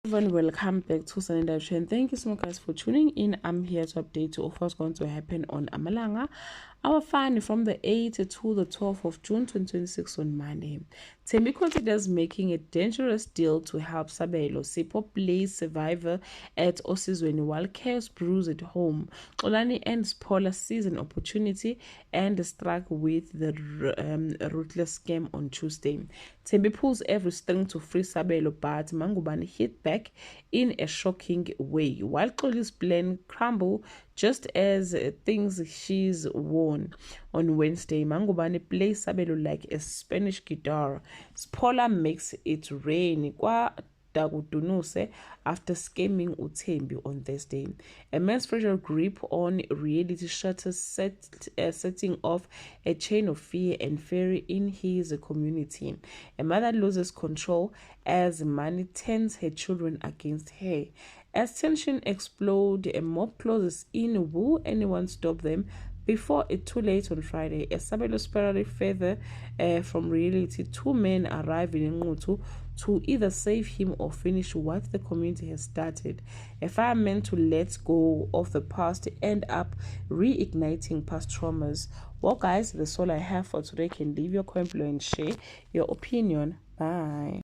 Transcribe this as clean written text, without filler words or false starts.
Everyone, welcome back to Sunny Dive Show, and thank you so much guys for tuning in. I'm here to update you of what's going to happen on Amalanga, our fun from the 8th to the 12th of June 2026 on Monday. Thembi considers making a dangerous deal to help Sabelo Sipho plays survivor at Osizweni while chaos brews at home. Xolani ends Paula season opportunity and struck with the ruthless scam on Tuesday. Thembi pulls every string to free Sabelo, but Mangubane hit back in a shocking way, while Xoli's plan crumble just as things she's won. On Wednesday, Mangubane plays Sabelo like a Spanish guitar. Spola makes it rain Dagudunuse after scamming Uthembi on Thursday. A man's fragile grip on reality shutters setting off a chain of fear and fury in his community. A mother loses control as money turns her children against her. As tension explodes, a mob closes in. Will anyone stop them? Before it's too late on Friday, as Sabelo spiraled further from reality, two men arrive in Ngutu to either save him or finish what the community has started. A fireman to let go of the past end up reigniting past traumas. Well guys, that's all I have for today. Can leave your comment below and share your opinion. Bye.